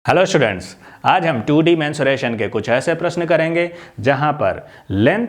Hello students, आज हम 2D mensuration के कुछ ऐसे प्रश्न करेंगे जहां पर लेंथ,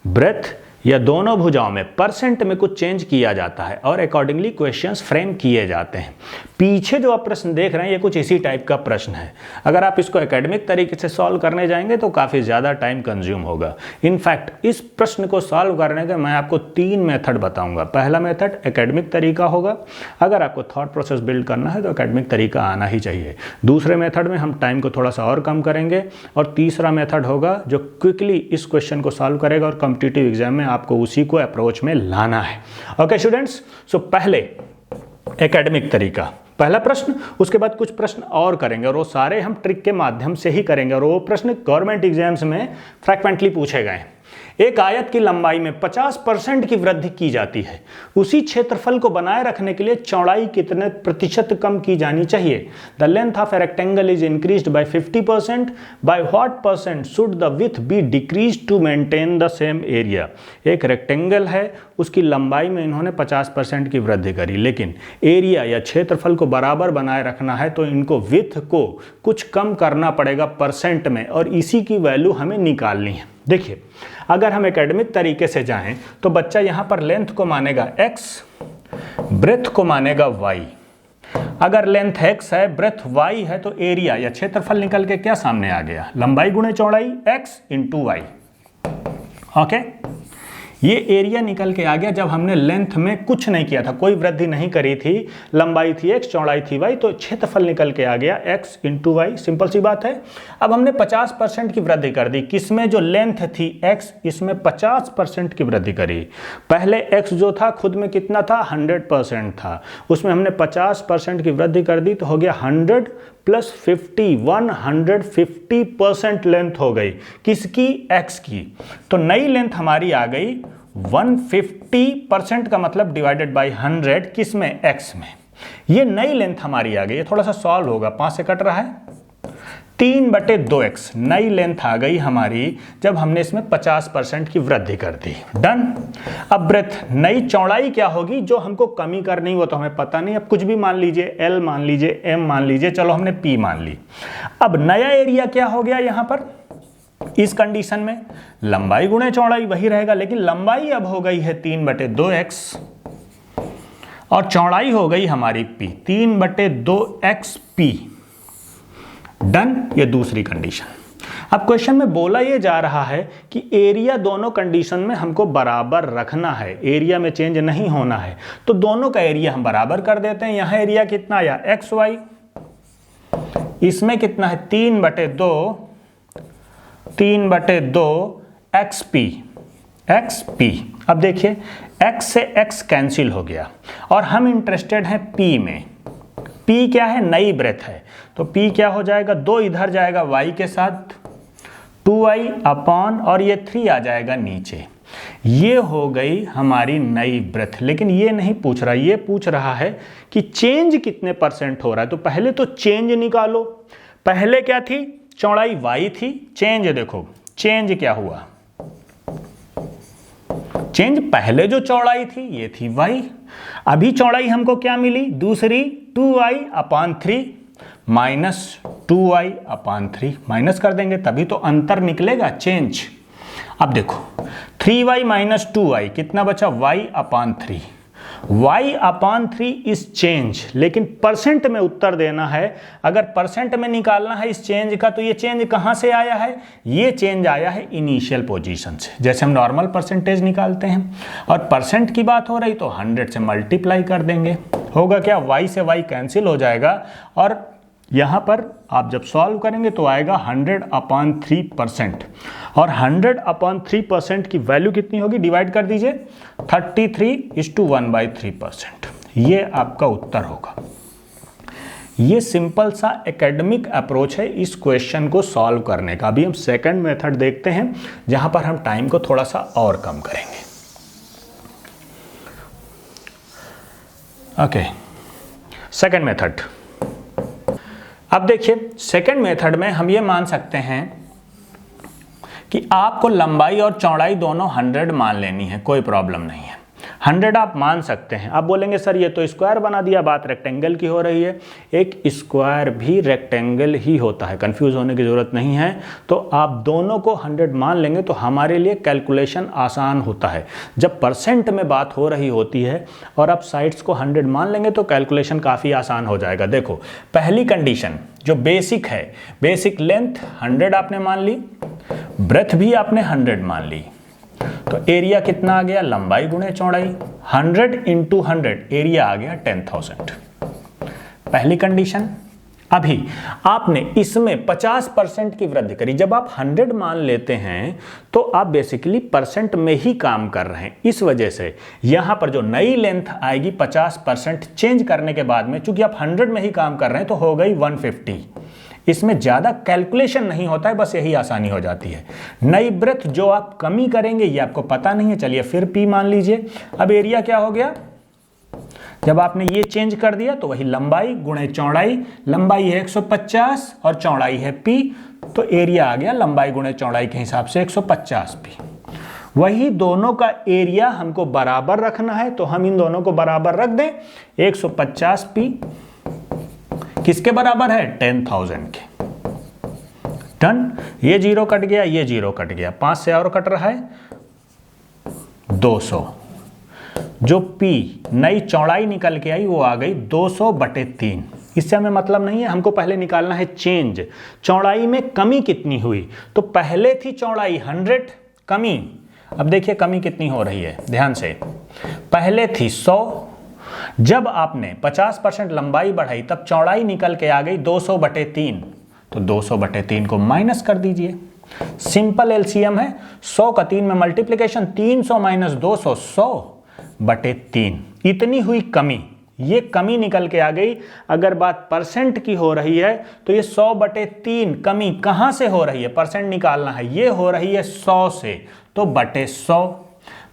ब्रेथ या दोनों भुजाओं में परसेंट में कुछ चेंज किया जाता है और अकॉर्डिंगली क्वेश्चंस फ्रेम किए जाते हैं। पीछे जो आप प्रश्न देख रहे हैं ये कुछ इसी टाइप का प्रश्न है। अगर आप इसको एकेडमिक तरीके से सॉल्व करने जाएंगे तो काफ़ी ज़्यादा टाइम कंज्यूम होगा। इनफैक्ट इस प्रश्न को सॉल्व करने के मैं आपको 3 मेथड बताऊंगा। पहला मेथड एकेडमिक तरीका होगा। अगर आपको थॉट प्रोसेस बिल्ड करना है तो एकेडमिक तरीका आना ही चाहिए। दूसरे मेथड में हम टाइम को थोड़ा सा और कम करेंगे और तीसरा मेथड होगा जो क्विकली इस क्वेश्चन को सॉल्व करेगा और कॉम्पिटिटिव एग्जाम में आपको उसी को अप्रोच में लाना है। ओके स्टूडेंट्स, सो पहले एकेडमिक तरीका, पहला प्रश्न, उसके बाद कुछ प्रश्न और करेंगे और वो सारे हम ट्रिक के माध्यम से ही करेंगे और वो प्रश्न गवर्नमेंट एग्जाम्स में फ्रीक्वेंटली पूछे गए। एक आयत की लंबाई में 50% की वृद्धि की जाती है। उसी क्षेत्रफल को बनाए रखने के लिए चौड़ाई कितने प्रतिशत कम की जानी चाहिए? The length of a rectangle is increased by 50%। By what percent should the width be decrease to maintain the same area? एक रेक्टेंगल है, उसकी लंबाई में इन्होंने 50% की वृद्धि करी, लेकिन एरिया या क्षेत्रफल को बराबर बनाए रखना है तो इनको विड्थ को कुछ कम करना पड़ेगा परसेंट में और इसी की वैल्यू हमें निकालनी है। देखिए, अगर हम एकेडमिक तरीके से जाएं तो बच्चा यहां पर लेंथ को मानेगा x, ब्रेथ को मानेगा y। अगर लेंथ x है, ब्रेथ y है तो एरिया या क्षेत्रफल निकल के क्या सामने आ गया? लंबाई गुणे चौड़ाई x इंटू y। ओके, ये एरिया निकल के आ गया जब हमने लेंथ में कुछ नहीं किया था, कोई वृद्धि नहीं करी थी। लंबाई थी x, चौड़ाई थी y, तो क्षेत्रफल निकल के आ गया x इंटू वाई। सिंपल सी बात है। अब हमने 50% की वृद्धि कर दी। किसमें? जो लेंथ थी x, इसमें 50% की वृद्धि करी। पहले x जो था खुद में कितना था? 100% था, उसमें हमने 50% की वृद्धि कर दी तो हो गया 100 प्लस 50, 150% लेंथ हो गई। किसकी? x की। तो नई लेंथ हमारी आ गई 150% का मतलब डिवाइडेड बाय 100, किस में? x में। ये नई लेंथ हमारी आ गई। ये थोड़ा सा सॉल्व होगा, 5 से कट रहा है, 3/2x नई लेंथ आ गई हमारी जब हमने इसमें 50% की वृद्धि कर दी। डन। अब ब्रेथ, नई चौड़ाई क्या होगी? जो हमको कमी करनी वो तो हमें पता नहीं, अब कुछ भी मान लीजिए, l मान लीजिए, m मान लीजिए, चलो हमने p मान ली। अब नया एरिया क्या हो गया यहां पर? इस कंडीशन में लंबाई गुणे चौड़ाई वही रहेगा, लेकिन लंबाई अब हो गई है 3/2x और चौड़ाई हो गई हमारी p, 3/2xp। डन। ये दूसरी कंडीशन। अब क्वेश्चन में बोला ये जा रहा है कि एरिया दोनों कंडीशन में हमको बराबर रखना है, एरिया में चेंज नहीं होना है, तो दोनों का एरिया हम बराबर कर देते हैं। यहां एरिया कितना आया? xy, इसमें कितना है? 3/2 xp। अब देखिए, x से x कैंसिल हो गया और हम इंटरेस्टेड हैं p में। p क्या है? नई ब्रेथ है, तो p क्या हो जाएगा? 2 इधर जाएगा y के साथ, 2y अपॉन और ये 3 आ जाएगा नीचे। ये हो गई हमारी नई ब्रेथ। लेकिन ये नहीं पूछ रहा, ये पूछ रहा है कि चेंज कितने परसेंट हो रहा है। तो पहले तो चेंज निकालो। पहले क्या थी? चौड़ाई y थी। चेंज देखो, चेंज क्या हुआ? चेंज पहले जो चौड़ाई थी ये थी y, अभी चौड़ाई हमको क्या मिली? दूसरी 2y upon 3 minus 2y upon 3। Minus कर देंगे तभी तो अंतर निकलेगा, चेंज। अब देखो 3y माइनस 2y कितना बचा? y upon 3। y upon 3 is change, लेकिन परसेंट में उत्तर देना है। अगर परसेंट में निकालना है इस चेंज का तो ये चेंज कहां से आया है? ये चेंज आया है इनिशियल पोजीशन से, जैसे हम नॉर्मल परसेंटेज निकालते हैं। और परसेंट की बात हो रही तो 100 से मल्टीप्लाई कर देंगे। होगा क्या? y से y कैंसिल हो जाएगा और यहाँ पर आप जब सॉल्व करेंगे तो आएगा 100/3%। और 100/3% की वैल्यू कितनी होगी? डिवाइड कर दीजिए, 33:1/3%। ये आपका उत्तर होगा। ये सिंपल सा एकेडमिक अप्रोच है इस क्वेश्चन को सॉल्व करने का। अभी हम सेकंड मेथड देखते हैं जहां पर हम टाइम को थोड़ा सा और कम करेंगे। Okay, second method. अब देखिए, सेकंड मेथड में हम ये मान सकते हैं कि आपको लंबाई और चौड़ाई दोनों 100 मान लेनी है, कोई प्रॉब्लम नहीं है। 100 आप मान सकते हैं। आप बोलेंगे सर ये तो स्क्वायर बना दिया, बात रेक्टेंगल की हो रही है। एक स्क्वायर भी रेक्टेंगल ही होता है, कंफ्यूज होने की ज़रूरत नहीं है। तो आप दोनों को 100 मान लेंगे तो हमारे लिए कैलकुलेशन आसान होता है। जब परसेंट में बात हो रही होती है और आप साइड्स को 100 मान लेंगे तो कैलकुलेशन काफ़ी आसान हो जाएगा। देखो पहली कंडीशन जो बेसिक है, बेसिक लेंथ 100 आपने मान ली, ब्रेथ भी आपने 100 मान ली, तो एरिया कितना आ गया, लंबाई गुणे चौड़ाई। 100 इंटू 100 एरिया आ गया 10,000। पहली कंडीशन। अभी आपने इसमें 50% की वृद्धि करी। जब आप 100 मान लेते हैं तो आप बेसिकली परसेंट में ही काम कर रहे हैं। इस वजह से यहां पर जो नई लेंथ आएगी 50% चेंज करने के बाद में, चूंकि आप 100 में ही काम कर रहे हैं तो हो गई 150। इसमें ज़्यादा कैलकुलेशन नहीं होता है, बस यही आसानी हो जाती है। नई ब्रेथ जो आप कमी करेंगे ये आपको पता नहीं है, चलिए फिर पी मान लीजिए। अब एरिया क्या हो गया, जब आपने ये चेंज कर दिया तो वही लंबाई गुणे चौड़ाई। लंबाई है 150 और चौड़ाई है पी, तो एरिया आ गया लंबाई गुणे चौड़ाई के हिसाब से 150 पी। वही दोनों का एरिया हमको बराबर रखना है, तो हम इन दोनों को बराबर रख दें। 150 पी किसके बराबर है, 10,000 के। डन। ये जीरो कट गया, ये जीरो कट गया, 5 से और कट रहा है 200। जो P नई चौड़ाई निकल के आई वो आ गई 200/3। इससे हमें मतलब नहीं है, हमको पहले निकालना है चेंज, चौड़ाई में कमी कितनी हुई। तो पहले थी चौड़ाई 100, कमी, अब देखिए कमी कितनी हो रही है, ध्यान से। पहले थी 100, जब आपने 50% लंबाई बढ़ाई तब चौड़ाई निकल के आ गई 200/3। तो 200/3 को माइनस कर दीजिए, सिंपल एलसीएम है। 100 का 3 में मल्टीप्लिकेशन, 300 माइनस 200, 100/3। इतनी हुई कमी, ये कमी निकल के आ गई। अगर बात परसेंट की हो रही है तो ये 100/3 कमी कहां से हो रही है, परसेंट निकालना है, ये हो रही है 100 से, तो बटे 100।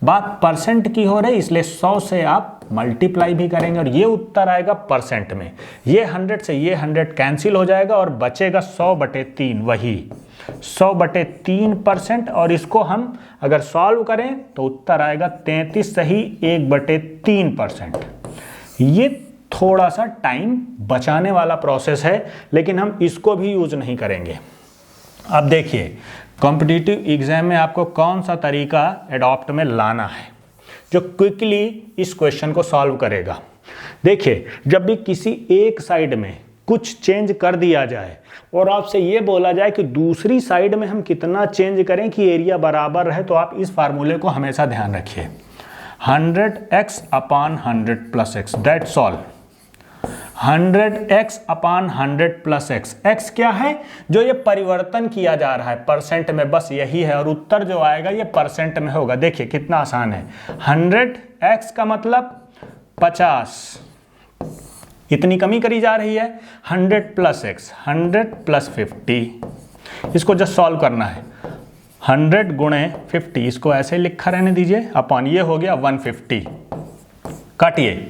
बात परसेंट की हो रही है इसलिए 100 से आप मल्टीप्लाई भी करेंगे और ये उत्तर आएगा परसेंट में। ये 100 से ये 100 कैंसिल हो जाएगा और बचेगा 100/3, वही 100/3%। और इसको हम अगर सॉल्व करें तो उत्तर आएगा 33 सही 1/3%। ये थोड़ा सा टाइम बचाने वाला प्रोसेस है, लेकिन हम इसको भी यूज नहीं करेंगे। अब देखिए कॉम्पिटिटिव एग्जाम में आपको कौन सा तरीका एडॉप्ट में लाना है जो क्विकली इस क्वेश्चन को सॉल्व करेगा। देखिए जब भी किसी एक साइड में कुछ चेंज कर दिया जाए और आपसे ये बोला जाए कि दूसरी साइड में हम कितना चेंज करें कि एरिया बराबर रहे, तो आप इस फार्मूले को हमेशा ध्यान रखिए। 100x/100 + x, that's all. 100x/100 + x, x क्या है, जो ये परिवर्तन किया जा रहा है परसेंट में, बस यही है। और उत्तर जो आएगा ये परसेंट में होगा। देखिए कितना आसान है। 100x का मतलब 50, इतनी कमी करी जा रही है। 100 + x, 100 + 50, इसको जस्ट सॉल्व करना है। 100 गुणे 50, इसको ऐसे लिखा रहने दीजिए, अपॉन ये हो गया 150। काटिए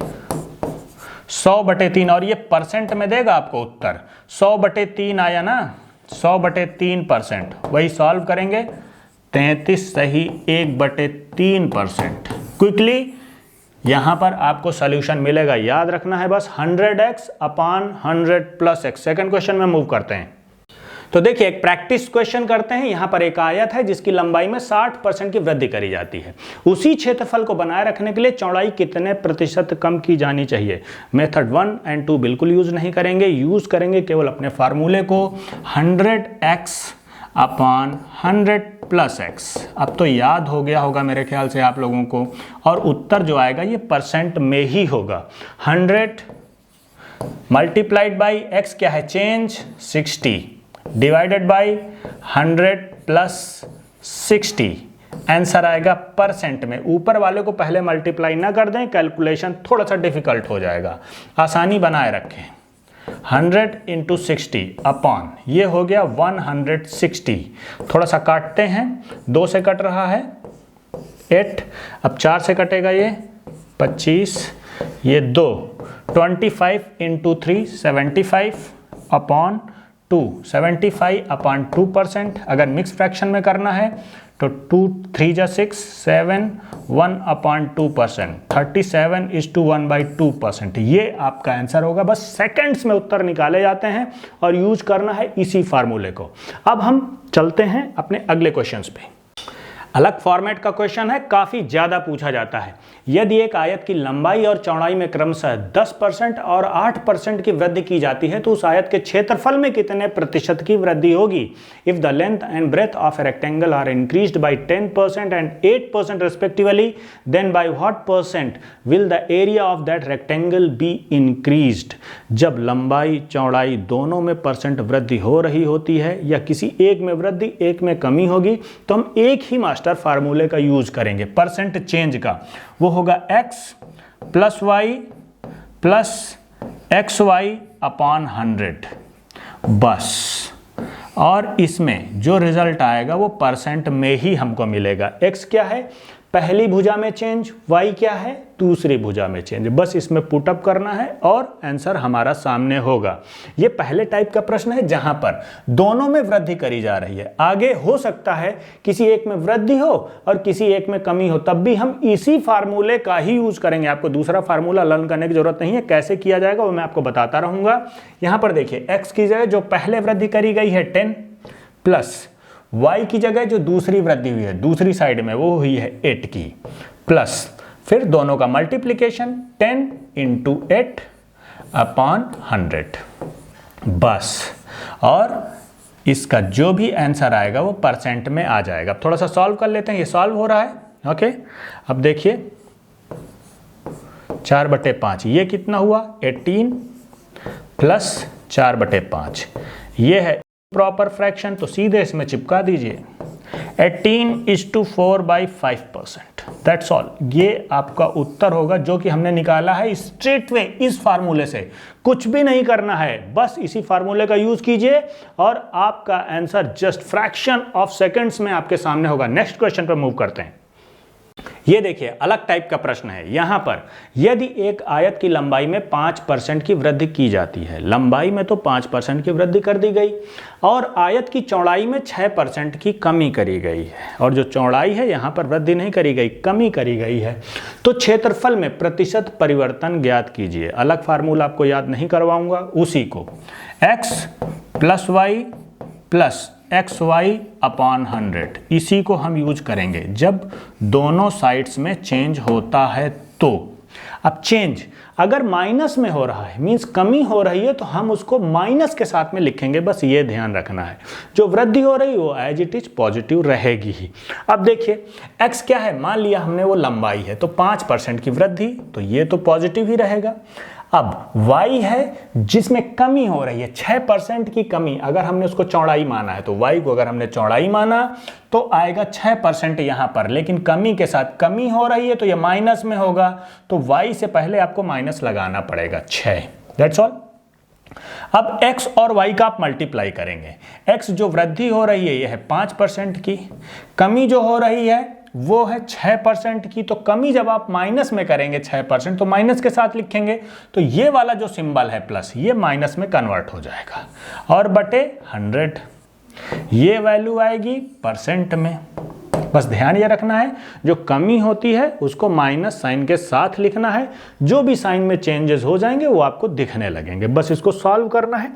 100/3, और ये परसेंट में देगा आपको उत्तर। 100/3 आया ना, 100/3%, वही सॉल्व करेंगे। 33 सही 1/3%। क्विकली यहां पर आपको सॉल्यूशन मिलेगा, याद रखना है बस 100x/100 + x। सेकंड क्वेश्चन में मूव करते हैं। तो देखिए एक प्रैक्टिस क्वेश्चन करते हैं। यहां पर एक आयत है जिसकी लंबाई में 60% की वृद्धि करी जाती है। उसी क्षेत्रफल को बनाए रखने के लिए चौड़ाई कितने प्रतिशत कम की जानी चाहिए। मेथड 1 और 2 बिल्कुल यूज नहीं करेंगे, यूज करेंगे केवल अपने फार्मूले को 100x/100 + x। अब तो याद हो गया होगा मेरे ख्याल से आप लोगों को, और उत्तर जो आएगा ये परसेंट में ही होगा। 100 मल्टीप्लाइड बाई x क्या है, चेंज 60 डिवाइडेड बाई 100 + 60, आंसर आएगा परसेंट में। ऊपर वाले को पहले मल्टीप्लाई ना कर दें, कैलकुलेशन थोड़ा सा डिफिकल्ट हो जाएगा, आसानी बनाए रखें। 100 × 60 अपॉन ये हो गया 160। थोड़ा सा काटते हैं, 2 से कट रहा है 8, अब 4 से कटेगा ये 25, ये 2, 25 × 3 75 अपॉन 75/2%। अगर मिक्स फ्रैक्शन में करना है तो 2 3 जा 6 7 1/2%, 37:1/2%। ये आपका आंसर होगा। बस सेकंड्स में उत्तर निकाले जाते हैं और यूज करना है इसी फार्मूले को। अब हम चलते हैं अपने अगले क्वेश्चंस पे। अलग फॉर्मेट का क्वेश्चन है, काफी ज्यादा पूछा जाता है। यदि एक आयत की लंबाई और चौड़ाई में क्रमशः 10% और 8% की वृद्धि की जाती है तो उस आयत के क्षेत्रफल में कितने प्रतिशत की वृद्धि होगी? If the length and breath of a rectangle are increased by 10% and 8% respectively, then by what percent will the area of that rectangle be increased? जब लंबाई चौड़ाई दोनों में परसेंट वृद्धि हो रही होती है या किसी एक में वृद्धि एक में कमी होगी तो हम एक ही मास्टर फार्मूले का यूज करेंगे परसेंट चेंज का। वो होगा x plus Y plus XY/100। बस, और इसमें जो रिजल्ट आएगा वो परसेंट में ही हमको मिलेगा। x क्या है? पहली भुजा में चेंज, y क्या है? दूसरी भुजा में चेंज। बस इसमें पुटअप करना है और आंसर हमारा सामने होगा। ये पहले टाइप का प्रश्न है जहां पर दोनों में वृद्धि करी जा रही है। आगे हो सकता है किसी एक में वृद्धि हो और किसी एक में कमी हो, तब भी हम इसी फार्मूले का ही यूज करेंगे। आपको दूसरा फार्मूला लर्न करने की जरूरत नहीं है। कैसे किया जाएगा वो मैं आपको बताता रहूंगा। यहां पर देखिए, x की जगह जो पहले वृद्धि करी गई है 10 प्लस y की जगह जो दूसरी वृद्धि हुई है दूसरी साइड में वो हुई है 8 की, प्लस फिर दोनों का मल्टीप्लिकेशन 10 × 8/100। बस, और इसका जो भी आंसर आएगा वो परसेंट में आ जाएगा। अब थोड़ा सा सॉल्व कर लेते हैं। ये सॉल्व हो रहा है। ओके, अब देखिए 4/5 ये कितना हुआ? 18 प्लस 4/5 ये है प्रॉपर फ्रैक्शन, तो सीधे इसमें चिपका दीजिए 18:4/5%। That's all. ये आपका उत्तर होगा जो कि हमने निकाला है स्ट्रेट वे इस फार्मूले से। कुछ भी नहीं करना है, बस इसी फार्मूले का यूज कीजिए और आपका answer just fraction of seconds में आपके सामने होगा। नेक्स्ट क्वेश्चन पर मूव करते हैं। ये देखिए, अलग टाइप का प्रश्न है। यहां पर यदि एक आयत की लंबाई में 5% की वृद्धि की जाती है, लंबाई में तो 5% की वृद्धि कर दी गई और आयत की चौड़ाई में 6% की कमी करी गई है, और जो चौड़ाई है यहां पर वृद्धि नहीं करी गई, कमी करी गई है, तो क्षेत्रफल में प्रतिशत परिवर्तन ज्ञात कीजिए। अलग फार्मूला आपको याद नहीं करवाऊंगा, उसी को x plus Y plus XY/100 इसी को हम यूज करेंगे जब दोनों साइड्स में चेंज होता है तो। अब चेंज अगर माइनस में हो रहा है, मींस कमी हो रही है, तो हम उसको माइनस के साथ में लिखेंगे। बस ये ध्यान रखना है। जो वृद्धि हो रही है वो एज इट इज पॉजिटिव रहेगी ही। अब देखिए x क्या है, मान लिया हमने वो लंबाई है तो 5% की वृद्धि, तो ये तो पॉजिटिव ही रहेगा। अब y है जिसमें कमी हो रही है, 6% की कमी। अगर हमने उसको चौड़ाई माना है तो y को अगर हमने चौड़ाई माना तो आएगा 6% यहां पर, लेकिन कमी के साथ कमी हो रही है तो ये माइनस में होगा, तो y से पहले आपको माइनस लगाना पड़ेगा 6। That's all. अब x और y का आप मल्टीप्लाई करेंगे। x जो वृद्धि हो रही है ये है 5% की, कमी जो हो रही है वो है 6% की। तो कमी जब आप माइनस में करेंगे 6% तो माइनस के साथ लिखेंगे, तो ये वाला जो सिंबल है प्लस ये माइनस में कन्वर्ट हो जाएगा और बटे 100 ये वैल्यू आएगी परसेंट में। बस ध्यान ये रखना है जो कमी होती है उसको माइनस साइन के साथ लिखना है, जो भी साइन में चेंजेस हो जाएंगे वो आपको दिखने लगेंगे। बस इसको सॉल्व करना है।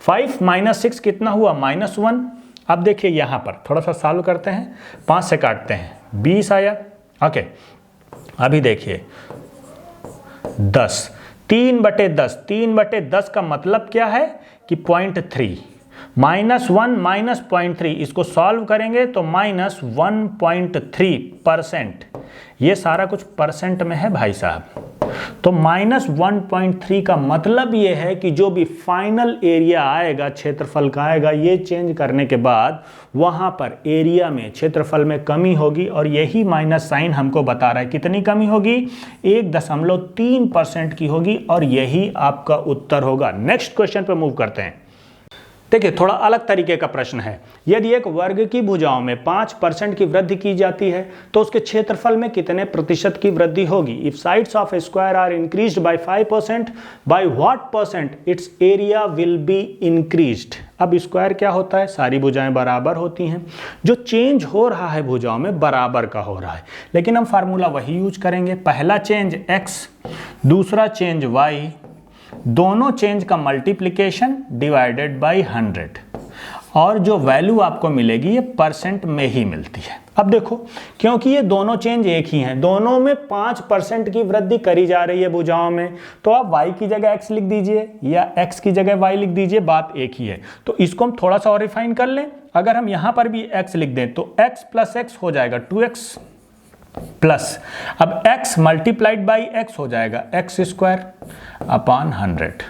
5 - 6 कितना हुआ? -1। अब देखिए यहां पर थोड़ा सा सॉल्व करते हैं, 5 से काटते हैं 20 आया। ओके, अभी देखिए 10, 3/10, 3/10 का मतलब क्या है कि 0.3, -1 - 0.3, इसको सॉल्व करेंगे तो -1.3%। ये सारा कुछ परसेंट में है भाई साहब, तो -1.3 का मतलब ये है कि जो भी फाइनल एरिया आएगा क्षेत्रफल का आएगा, ये चेंज करने के बाद वहां पर एरिया में क्षेत्रफल में कमी होगी, और यही माइनस साइन हमको बता रहा है कितनी कमी होगी, 1.3% की होगी, और यही आपका उत्तर होगा। नेक्स्ट क्वेश्चन पे मूव करते हैं। देखिए थोड़ा अलग तरीके का प्रश्न है। यदि एक वर्ग की भुजाओं में 5% की वृद्धि की जाती है तो उसके क्षेत्रफल में कितने प्रतिशत की वृद्धि होगी? If sides of a square are increased by 5%, by what percent its area will be increased? अब स्क्वायर क्या होता है? सारी भुजाएं बराबर होती हैं। जो चेंज हो रहा है भुजाओं में बराबर का हो रहा है, लेकिन हम फार्मूला वही यूज करेंगे। पहला चेंज x, दूसरा चेंज y, दोनों चेंज का मल्टीप्लिकेशन डिवाइडेड बाय 100, और जो वैल्यू आपको मिलेगी ये परसेंट में ही मिलती है। अब देखो, क्योंकि ये दोनों चेंज एक ही हैं, दोनों में 5% की वृद्धि करी जा रही है भुजाओं में, तो आप y की जगह x लिख दीजिए या x की जगह y लिख दीजिए, बात एक ही है। तो इसको हम थोड़ा सा और रिफाइन कर लें। अगर हम यहां पर भी x लिख दें तो x प्लस x हो जाएगा 2x प्लस, अब x मल्टीप्लाइड बाई x हो जाएगा x स्क्वायर अपॉन 100।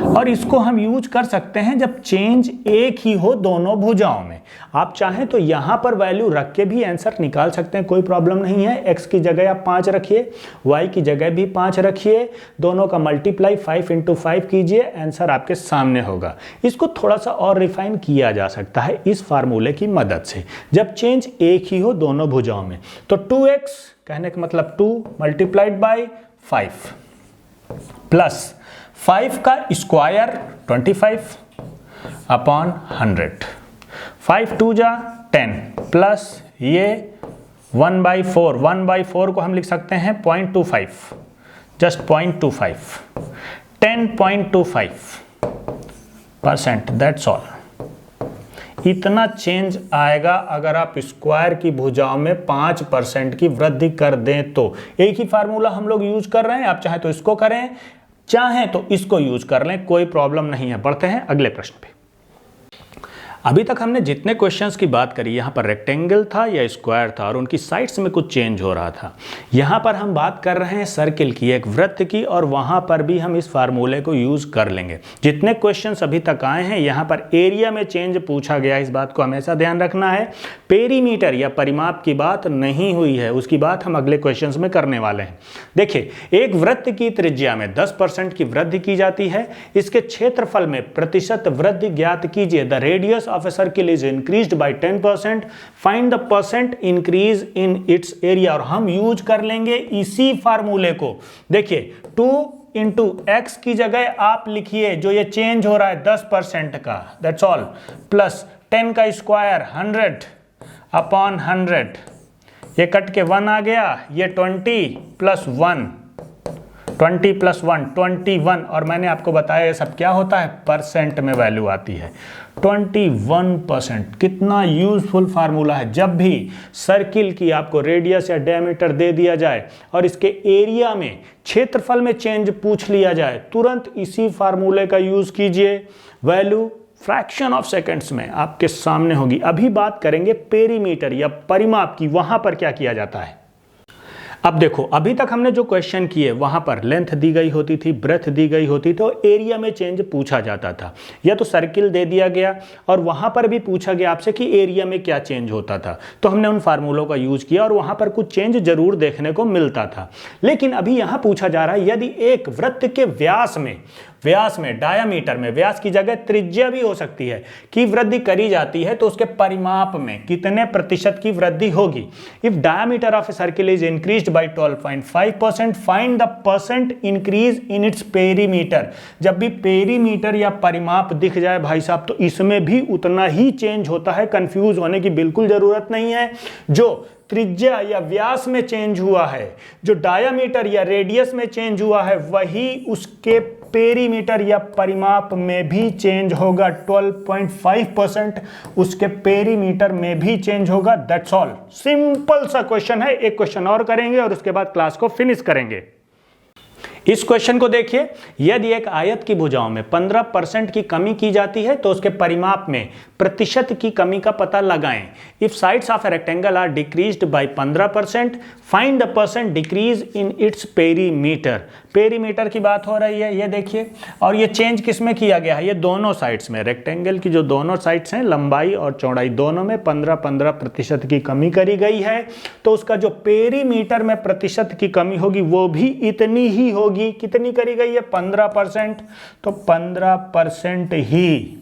और इसको हम यूज कर सकते हैं जब चेंज एक ही हो दोनों भुजाओं में। आप चाहें तो यहां पर वैल्यू रख के भी आंसर निकाल सकते हैं, कोई प्रॉब्लम नहीं है। x की जगह आप 5 रखिए, y की जगह भी 5 रखिए, दोनों का मल्टीप्लाई 5 × 5 कीजिए, आंसर आपके सामने होगा। इसको थोड़ा सा और रिफाइन किया जा सकता है इस फार्मूले की मदद से, जब चेंज एक ही हो दोनों भुजाओं में। तो 2x कहने का मतलब 2 मल्टीप्लाइड बाई 5 प्लस 5 का स्क्वायर 25 अपॉन 100, 5 2 जा 10 प्लस ये 1/4, 1/4 को हम लिख सकते हैं 0.25, जस्ट 0.25, 10.25%, दैट्स ऑल। इतना चेंज आएगा अगर आप स्क्वायर की भुजाओं में 5% की वृद्धि कर दें तो। एक ही फार्मूला हम लोग यूज कर रहे हैं, आप चाहे तो इसको करें, चाहे तो इसको यूज कर लें, कोई प्रॉब्लम नहीं है। बढ़ते हैं अगले प्रश्न पे। अभी तक हमने जितने क्वेश्चंस की बात करी, यहाँ पर रेक्टेंगल था या स्क्वायर था और उनकी साइड्स में कुछ चेंज हो रहा था। यहाँ पर हम बात कर रहे हैं सर्किल की, एक वृत्त की, और वहाँ पर भी हम इस फार्मूले को यूज़ कर लेंगे। जितने क्वेश्चंस अभी तक आए हैं यहाँ पर एरिया में चेंज पूछा गया, इस बात को हमेशा ध्यान रखना है। पेरीमीटर या परिमाप की बात नहीं हुई है, उसकी बात हम अगले क्वेश्चंस में करने वाले हैं। देखिए, एक वृत्त की त्रिज्या में 10% की वृद्धि की जाती है, इसके क्षेत्रफल में प्रतिशत वृद्धि ज्ञात कीजिए। The radius of a circle is increased by 10%, find the percent increase in its area। और हम यूज कर लेंगे इसी फार्मूले को। देखिए 2 × x की जगह आप लिखिए जो ये चेंज हो रहा है 10% का, दैट्स ऑल, प्लस 10 का स्क्वायर 100 अपॉन 100, ये कट के 1 आ गया, ये 20 + 1, 20 + 1 21, और मैंने आपको बताया ये सब क्या होता है, परसेंट में वैल्यू आती है। 21%, कितना यूजफुल फार्मूला है। जब भी सर्किल की आपको रेडियस या डायमीटर दे दिया जाए और इसके एरिया में क्षेत्रफल में चेंज पूछ लिया जाए, तुरंत इसी फार्मूले का यूज कीजिए, वैल्यू फ्रैक्शन ऑफ सेकंड्स में आपके सामने होगी। अभी बात करेंगे पेरीमीटर या परिमाप की, वहां पर क्या किया जाता है। अब देखो, अभी तक हमने जो क्वेश्चन किए वहां पर लेंथ दी गई होती थी, ब्रेथ दी गई होती थी, तो एरिया में चेंज पूछा जाता था। या तो सर्किल दे दिया गया और वहां पर भी पूछा गया आपसे कि एरिया में क्या चेंज होता था, तो हमने उन फार्मूलों का यूज किया और वहां पर कुछ चेंज जरूर देखने को मिलता था। लेकिन अभी यहां पूछा जा रहा है, यदि एक वृत्त के व्यास में डायामीटर में, व्यास की जगह त्रिज्या भी हो सकती है, कि वृद्धि करी जाती है, तो उसके परिमाप में कितने प्रतिशत की वृद्धि होगी। If diameter of a circle is increased bye 12.5%, find the percent increase in its perimeter. जब भी पेरीमीटर या परिमाप दिख जाए भाई साहब, तो इसमें भी उतना ही चेंज होता है, कंफ्यूज होने की बिल्कुल जरूरत नहीं है। जो त्रिज्या या व्यास में चेंज हुआ है, जो डायामीटर या रेडियस में चेंज हुआ है, वही उसके पेरीमीटर या परिमाप में भी चेंज होगा। 12.5% उसके पेरीमीटर में भी चेंज होगा। दैट्स ऑल, सिंपल सा क्वेश्चन है। एक क्वेश्चन और करेंगे और उसके बाद क्लास को फिनिश करेंगे। इस क्वेश्चन को देखिए, यदि एक आयत की भुजाओं में 15% की कमी की जाती है तो उसके परिमाप में प्रतिशत की कमी का पता लगाएं। If sides of a rectangle are decreased by 15%, find the percent decrease in its perimeter. Perimeter की बात हो रही है, ये देखिए, और ये चेंज किस में किया गया है, ये दोनों साइड्स में, रेक्टेंगल की जो दोनों साइड्स हैं, लंबाई और चौड़ाई दोनों में 15% की कमी करी गई है। तो उसका जो पेरीमीटर में प्रतिशत की कमी होगी वो भी इतनी ही होगी। कितनी करी गई है, 15%, तो 15% ही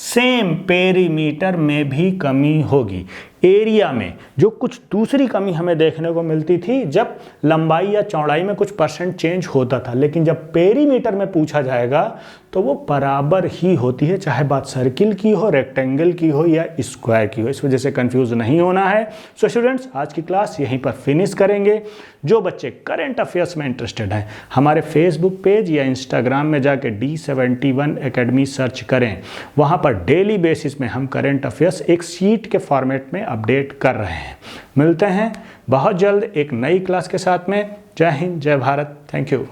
सेम पेरीमीटर में भी कमी होगी। एरिया में जो कुछ दूसरी कमी हमें देखने को मिलती थी जब लंबाई या चौड़ाई में कुछ परसेंट चेंज होता था, लेकिन जब पेरीमीटर में पूछा जाएगा तो वो बराबर ही होती है, चाहे बात सर्किल की हो, रेक्टेंगल की हो या स्क्वायर की हो। इस वजह से कंफ्यूज नहीं होना है। सो स्टूडेंट्स, आज की क्लास यहीं पर फिनिश करेंगे। जो बच्चे करंट अफेयर्स में इंटरेस्टेड हैं, हमारे फेसबुक पेज या इंस्टाग्राम में जाके D71 एकेडमी सर्च करें। वहाँ पर डेली बेसिस में हम करंट अफेयर्स एक शीट के फॉर्मेट में अपडेट कर रहे हैं। मिलते हैं बहुत जल्द एक नई क्लास के साथ में। जय हिंद, जय भारत, थैंक यू।